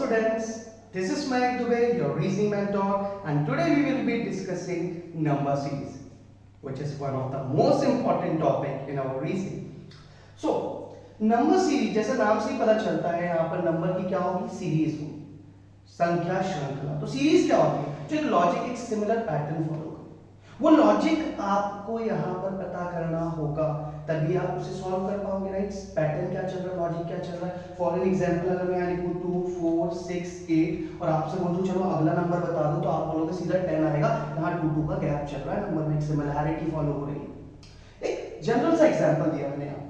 students, this is Mayank Dubey, your reasoning mentor, and today we will be discussing number series, which is one of the most important topic in our reasoning. So, number series जैसे नाम से ही पता चलता है, यहाँ पर number की क्या होगी, सीरीज होगी, संख्या श्रृंखला। तो सीरीज क्या होती है, जो लॉजिक एक सिमिलर पैटर्न फॉलो करे, वो लॉजिक आपको यहाँ पर पता करना होगा, तभी आप उसे सॉल्व कर पाओगे, राइट। पैटर्न क्या चल रहा है, लॉजिक क्या चल रहा है। फॉर एन एग्जांपल अगर मैं यहाँ लिखूं 2 4 6 8 और आपसे बोलूं चलो अगला नंबर बता दो, तो आप बोलोगे सीधा 10 आएगा। यहाँ 2 2 का गैप चल रहा है, नंबर में एक सिमिलैरिटी फॉलो हो रही है। एक जनरल सा एग्जांपल दिया मैंने यहाँ।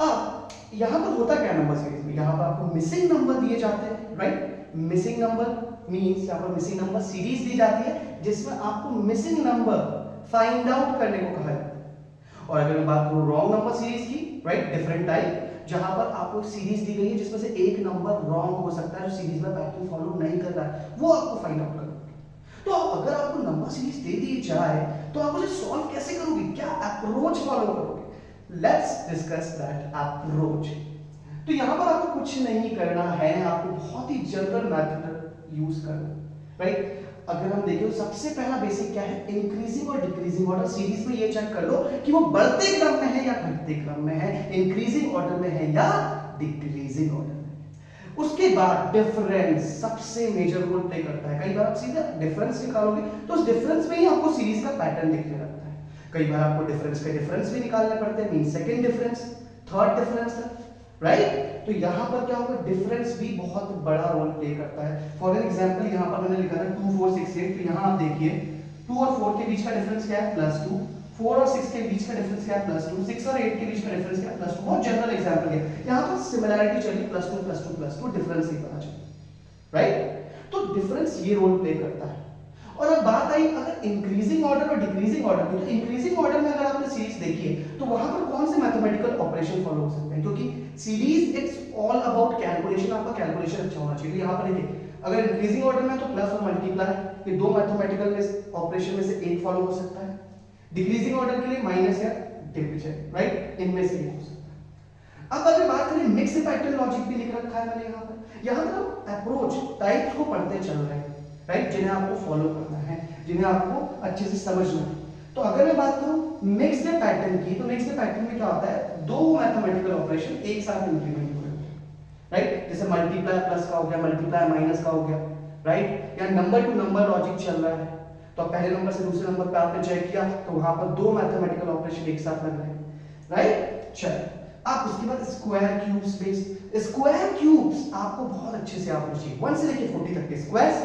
अब यहाँ पर होता क्या नंबर सीरीज में, यहाँ पर आपको मिसिंग नंबर दिए जाते हैं, राइट। मिसिंग नंबर मींस यहाँ पर मिसिंग नंबर सीरीज दी जाती है, जिसमें आपको मिसिंग नंबर फाइंड आउट करने को कहा जाता है। और अगर मैं बात करूं रॉन्ग नंबर सीरीज की, राइट, डिफरेंट टाइप, जहां पर आपको सीरीज दी गई है जिसमें से एक नंबर रॉन्ग हो सकता है, जो सीरीज में पैटर्न फॉलो नहीं कर रहा है, वो आपको फाइंड आउट करना है। तो अगर आपको नंबर सीरीज दे दी जाए तो आप उसे सॉल्व कैसे करोगे, क्या अप्रोच फॉलो करोगे, लेट्स डिस्कस दैट अप्रोच। तो यहां पर आपको कुछ नहीं करना है, आपको बहुत ही जनरल मेथड यूज करना है, राइट। अगर हम देखें सबसे पहला बेसिक क्या है, इंक्रीजिंग और डिक्रीजिंग ऑर्डर। सीरीज में ये चेक कर लो कि वो बढ़ते क्रम में है या घटते क्रम में है, इंक्रीजिंग ऑर्डर में है या डिक्रीजिंग ऑर्डर में। उसके बाद डिफरेंस सबसे मेजर रोल प्ले करता है। कई बार आप सीधा डिफरेंस निकालोगे तो उस डिफरेंस में ही आपको सीरीज का पैटर्न दिखने लगता है। कई बार आपको डिफरेंस के डिफरेंस भी निकालने पड़ते हैं, mean second difference, third difference, right. तो यहां पर क्या होगा, डिफरेंस भी बहुत बड़ा रोल प्ले करता है। फॉर एन एग्जांपल यहां पर मैंने लिखा था 2 4 6 8, तो यहां आप देखिए 2 और 4 के बीच का डिफरेंस क्या है, +2। 4 और 6 के बीच का डिफरेंस क्या है, +2। 6 और 8 के बीच का डिफरेंस क्या है, +2। बहुत जनरल एग्जांपल है, यहां पर सिमिलैरिटी चली +2 +2 +2, डिफरेंस नहीं पता चला, राइट। तो डिफरेंस ये रोल प्ले करता है। और अब बात आई अगर इंक्रीजिंग ऑर्डर और डिक्रीजिंग ऑर्डर की, तो इंक्रीजिंग ऑर्डर में अगर आपने सीरीज देखी है तो वहां पर कौन से मैथमेटिकल ऑपरेशन फॉलो हो सकते हैं, क्योंकि series it's all about calculation, आपका कैलकुलेशन अच्छा होना चाहिए। तो यहां पर देखिए अगर इंक्रीजिंग ऑर्डर में तो प्लस और मल्टीप्लाई, ये दो मैथमेटिकल में ऑपरेशन में से एक फॉलो हो सकता है। डिक्रीजिंग ऑर्डर के लिए माइनस या डिविजन, राइट, इनमें से एक हो सकता है। अब अगर बात करें मिक्स पैटर्न लॉजिक भी लिख रखा है मैंने यहां पर हम अप्रोच टाइप्स को पढ़ते चल रहे हैं, राइट, जिन्हें आपको फॉलो करना है, जिन्हें आपको अच्छे से समझना है। तो अगर मैं बात करूं मिक्स्ड पैटर्न की, तो मिक्स्ड पैटर्न में क्या होता है, दो मैथमेटिकल ऑपरेशन एक साथ इंप्लीमेंट हो रहे हैं, राइट। जैसे मल्टीप्लाई प्लस का हो गया, मल्टीप्लाई माइनस का हो गया, राइट। या नंबर टू नंबर लॉजिक चल रहा है, तो पहले नंबर से दूसरे नंबर पे आपने चेक किया तो वहां पर दो मैथमेटिकल ऑपरेशन एक साथ लग रहे हैं, राइट। चलिए आप उसके बाद square cubes based, square cubes आपको बहुत अच्छे से आपको चाहिए, 1 से लेके 40 तक के स्क्वायर्स,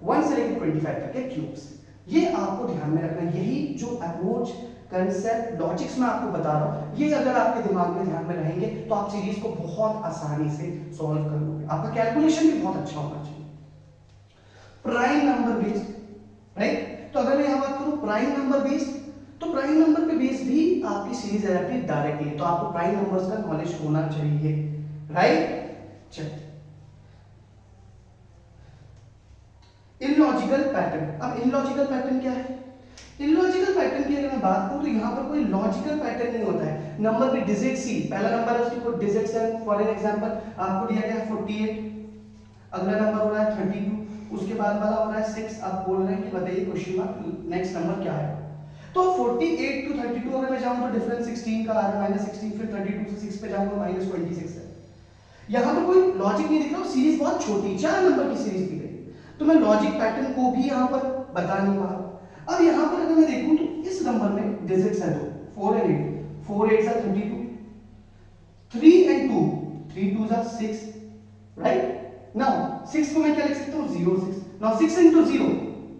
1 से लेकर 25 तक के क्यूब्स, ये आपको ध्यान में रखना है। यही जो अप्रोच कंसेप्ट लॉजिक्स में आपको बता रहा हूं, ये अगर आपके दिमाग में ध्यान में रहेंगे तो आप सीरीज को बहुत आसानी से सॉल्व कर लोगे। आपका कैलकुलेशन भी बहुत अच्छा होना चाहिए। Prime number based, right. तो अगर मैं यहां बात करूं प्राइम नंबर बेस्ड, तो प्राइम नंबर पे बेस्ड भी आपकी सीरीज आ जाती है डायरेक्टली, तो आपको प्राइम नंबर्स का नॉलेज होना चाहिए, राइट। चलिए इलॉजिकल पैटर्न। अब इलॉजिकल पैटर्न क्या है, इलॉजिकल पैटर्न की अगर मैं बात करूं तो यहां पर कोई लॉजिकल पैटर्न नहीं होता है। नंबर में डिजिट सी, पहला नंबर है उसके कोई डिजिट्स है। फॉर एन एग्जांपल आपको दिया गया है 48, अगला नंबर हो रहा है 32, उसके बाद वाला हो रहा है 6। आप बोल रहे हैं कि बताइए क्वेश्चन मार्क नेक्स्ट नंबर क्या है। तो 48 टू 32 अगर मैं जाऊं तो डिफरेंस 16 का आ रहा है, -16, फिर 32 से 6 पे जाऊंगा -26 है। यहां पर कोई लॉजिक नहीं दिख रहा, सीरीज बहुत छोटी 4 नंबर की सीरीज दी गई, तो मैं लॉजिक पैटर्न को भी यहां पर बता नहीं पा रहा। अब यहां पर अगर मैं देखूं तो इस नंबर में डिजिट्स हैं दो, 4 और 8, 4 8 are 32, 3 and 2, 3 2s are 6, right। now 6 को मैं क्या लिख सकता हूं, 0 6। now 6 into 0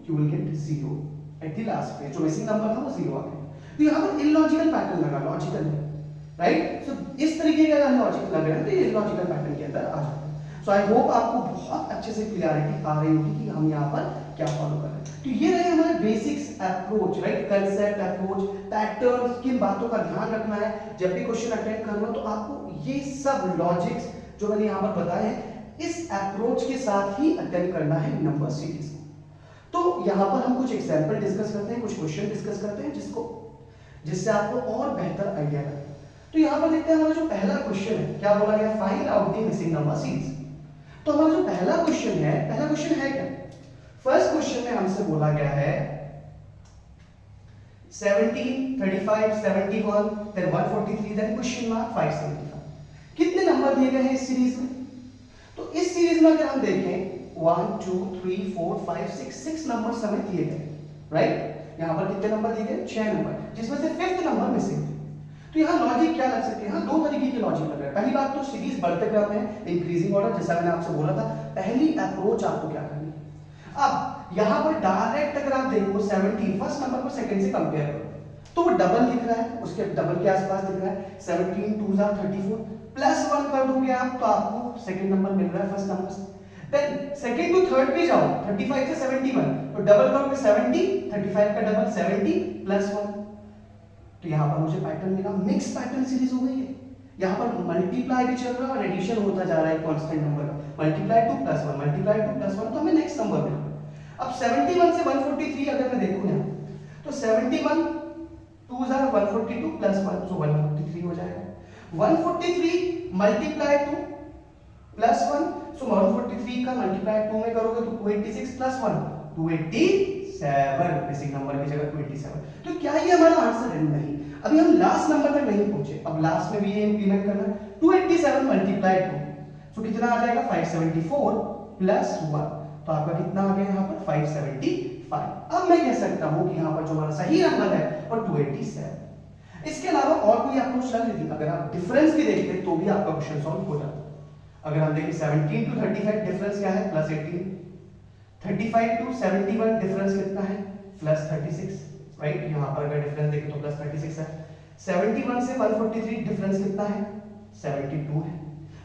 you will get 0 at the last पे, जो मिसिंग नंबर था वो 0 आ गया। तो यहां पर इलॉजिकल पैटर्न लगा, लॉजिकल है, राइट। सो इस तरीके का अगर लॉजिक लग रहा है तो ये इलॉजिकल पैटर्न के अंदर आ जाता है। सो आई होप आपको बहुत अच्छे से क्लियरिटी आ रही होगी कि हम यहाँ पर क्या फॉलो कर रहे हैं। तो ये रहे हमारे basics approach, right, concept approach pattern, किन बातों का ध्यान रखना है जब भी क्वेश्चन अटेंड कर रहे हो, तो आपको ये सब लॉजिक्स जो मैंने यहाँ पर बताए हैं इस अप्रोच के साथ ही अटेंड करना है नंबर सीरीज को। तो यहाँ पर हम कुछ एग्जाम्पल डिस्कस करते हैं, कुछ क्वेश्चन डिस्कस करते हैं जिससे आपको और बेहतर आइडिया लगेगा। तो यहाँ पर देखते हैं हमारा जो पहला क्वेश्चन है, क्या बोला गया, find out the missing number series. तो हमारा जो पहला क्वेश्चन है क्या? फर्स्ट क्वेश्चन में हमसे बोला गया है 17, 35, 71, then 143, then क्वेश्चन मार्क 575। कितने नंबर दिए गए हैं इस सीरीज में? तो इस सीरीज में अगर हम देखें 1, 2, 3, 4, 5, 6 नंबर हमें दिए गए, राइट? यहाँ पर कितने नंबर दिए गए? 6 नंबर, जिसमें से 5th नंबर मिसिंग है। तो यहाँ लॉजिक क्या लग सकती है? यहाँ दो तरीके की लॉजिक लग रहा है। पहली बात तो सीरीज बढ़ते क्रम में इंक्रीजिंग ऑर्डर, जैसा मैंने आपसे बोला था, पहली अप्रोच आपको क्या करनी है। अब यहाँ पर डायरेक्ट अगर आप देखो 17 फर्स्ट नंबर को सेकंड से कंपेयर करो तो वो डबल दिख रहा है, उसके डबल के आसपास दिख रहा है। 17 2 34 प्लस 1 कर दोगे आप तो आपको सेकंड नंबर मिल रहा है फर्स्ट नंबर से। देन सेकंड टू थर्ड पे जाओ, 35 से 71 तो डबल करोगे 70, 35 का डबल 70 प्लस 1, तो यहाँ पर मुझे पैटर्न मिला, मिक्स पैटर्न सीरीज हो गई है। यहाँ पर मल्टीप्लाई भी चल रहा है और एडिशन होता जा रहा है कांस्टेंट नंबर का, मल्टीप्लाई 2 प्लस 1, मल्टीप्लाई 2 प्लस 1, तो हमें नेक्स्ट नंबर मिला। अब 71 से 143 अगर मैं देखूं यहाँ तो 71 2 142 प्लस 1 तो 143 हो जाएगा। 143 मल्टीप्लाई 2 प्लस 1 सो 143 का मल्टीप्लाई 2 में करोगे तो 286 प्लस 1 287, मिसिंग नंबर की जगह 287। तो क्या ये हमारा आंसर है? नहीं। अभी हम लास्ट नंबर तक नहीं पहुंचे, अब लास्ट में भी ये इंप्लीमेंट करना है। 287 मल्टीप्लाई 2 सो कितना आ जाएगा? 574 प्लस 1 तो आपका कितना आ गया यहाँ पर? 575। अब मैं कह सकता हूँ कि यहाँ पर जो हमारा सही नंबर है वो 287। इसके अलावा और कोई अप्रोच लग रही थी? अगर आप डिफरेंस भी देखते तो भी आपका क्वेश्चन सॉल्व हो जाता। अगर हम देखें 17 टू 35 डिफरेंस क्या है? प्लस 18। 35 टू 71 डिफरेंस कितना है? Plus 36, right? यहाँ पर अगर डिफरेंस देखें तो प्लस 36 है। 71 से 143 डिफरेंस कितना है? 72 है।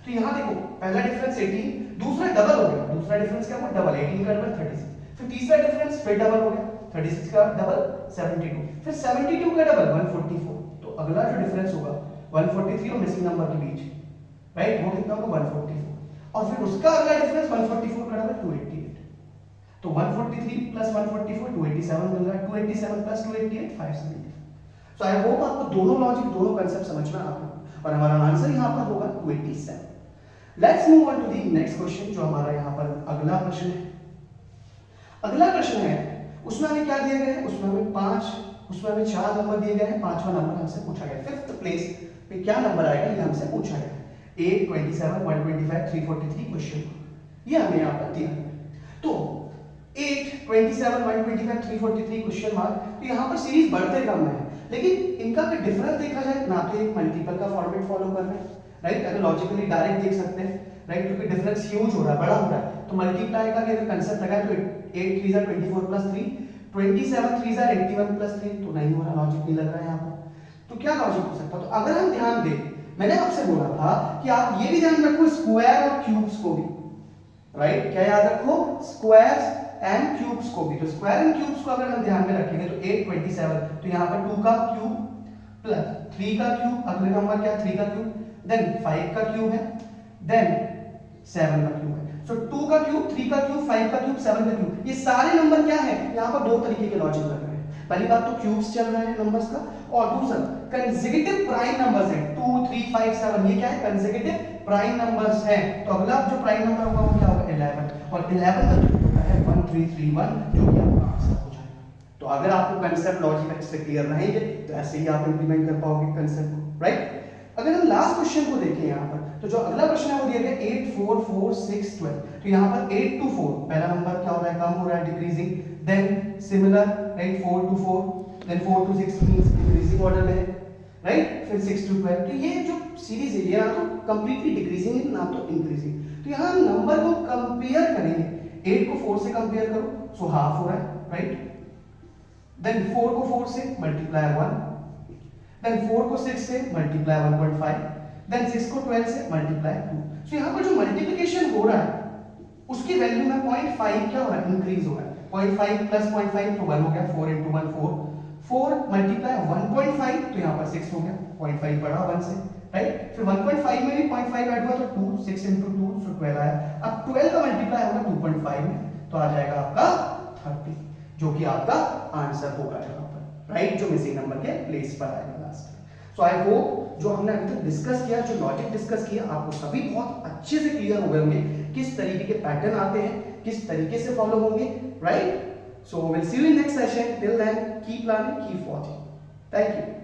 तो यहाँ देखो पहला डिफरेंस 18, दूसरा डबल हो गया, दूसरा डिफरेंस क्या हुआ? डबल, 18 का डबल 36, फिर तीसरा डिफरेंस फिर डबल हो गया, 36 का डबल 72, फिर 72 का डबल 144। तो अगला जो डिफरेंस होगा 143 और मिसिंग नंबर के बीच, राइट, वो कितना होगा? 144, और फिर उसका अगला डिफरेंस 144 का डबल 288। तो 143 प्लस 144 287 मिल रहा है, 287 प्लस 288 575। सो आई होप आपको दोनों लॉजिक, दोनों कांसेप्ट समझ में आ गए और हमारा आंसर यहाँ पर होगा 287। Let's move on to the next question, जो हमारा यहाँ पर अगला प्रश्न है। अगला प्रश्न है उसमें हमें क्या दिया गया है? उसमें हमें 4 नंबर दिए गए हैं। पांचवा नंबर हमसे पूछा गया, 5th प्लेस पे क्या नंबर आएगा ये हमसे पूछा गया है। 8, 27, 125, 343 क्वेश्चन ये हमें यहाँ पर दिया है। तो 8, 27, 125, 343 क्वेश्चन मार्क, तो यहाँ पर सीरीज बढ़ते क्रम में है, लेकिन इनका अगर डिफरेंस देखा जाए ना तो एक मल्टीपल का फॉर्मेट फॉलो कर रहे हैं, राइट? अगर लॉजिकली डायरेक्ट देख सकते हैं, राइट, क्योंकि डिफरेंस ह्यूज हो रहा है, बड़ा हो रहा है, तो मल्टीप्लाई का अगर कंसेप्ट लगाए तो 8 3 24 प्लस 3, 27 3 81 प्लस 3, तो नहीं हो रहा, लॉजिक नहीं लग रहा है यहाँ पर। तो क्या लॉजिक हो सकता है? तो अगर हम ध्यान दें, मैंने आपसे बोला था कि आप ये भी ध्यान रखो स्क्वायर और क्यूब्स को भी, राइट? क्या याद रखो? स्क्वायर्स एंड क्यूब्स को भी। तो स्क्वायर एंड क्यूब्स को अगर हम ध्यान में रखेंगे तो 8 27, तो यहाँ पर 2 का क्यूब प्लस 3 का क्यूब, अगले नंबर क्या? 3 का क्यूब, देन 5 का क्यूब है, देन 7 का क्यूब है। सो 2 का क्यूब, 3 का क्यूब, 5 का क्यूब, 7 का क्यूब, ये सारे नंबर क्या है? यहाँ पर दो तरीके के लॉजिक लग रहे हैं। पहली बात तो क्यूब्स चल रहे हैं नंबर्स का, और दूसरा कंसेक्यूटिव प्राइम नंबर्स हैं 2 3 5 7, ये क्या है? कंसेक्यूटिव प्राइम नंबर्स हैं। तो अगला जो प्राइम नंबर होगा वो क्या होगा? 11, और 11 का क्यूब होता है 1331, जो कि आपका आंसर हो जाएगा। तो अगर आपको कंसेप्ट लॉजिक अच्छे से क्लियर रहेंगे तो ऐसे ही आप इंप्लीमेंट कर पाओगे कंसेप्ट को, राइट? अगर हम लास्ट क्वेश्चन को देखें यहाँ पर, तो जो अगला प्रश्न है वो दिया गया 8 4 4 6 12। तो यहाँ पर 8 to 4 पहला नंबर क्या हो रहा है? कम हो रहा है, decreasing. Then similar, right, 4 to 4, then 4 to 6 means increasing order में है, राइट? फिर 6 to 12। तो ये जो सीरीज है ये ना तो कंप्लीटली डिक्रीजिंग है ना तो इंक्रीजिंग। तो यहाँ हम नंबर को कंपेयर करेंगे, 8 को 4 से कंपेयर करो, सो हाफ हो रहा है, राइट? देन 4 को 4 से मल्टीप्लाई 1, देन 4 को 6 से मल्टीप्लाई 1.5, देन 6 को 12 से मल्टीप्लाई 2। सो यहाँ पर जो मल्टीप्लिकेशन हो रहा है उसकी वैल्यू में 0.5 क्या हो रहा है? इंक्रीज हो रहा है। 0.5 प्लस 0.5 तो 1 हो गया, 4 into 1 4, 4 मल्टीप्लाई 1.5 तो यहाँ पर 6 हो गया, 0.5 बढ़ा 1 से, राइट? फिर 1.5 में भी 0.5 ऐड हुआ तो 2, 6 into 2 सो 12 आया। अब 12 का मल्टीप्लाई होगा 2.5 में, तो आ जाएगा आपका 30, जो कि आपका आंसर होगा यहाँ पर, राइट? जो मिसिंग नंबर के प्लेस पर आएगा लास्ट में। सो आई होप जो हमने अभी तक डिस्कस किया, जो लॉजिक डिस्कस किया, आपको सभी बहुत अच्छे से क्लियर हो गए होंगे किस तरीके के पैटर्न आते हैं, किस तरीके से फॉलो होंगे, right? So will see you in next session. Till then keep learning, keep watching. Thank you.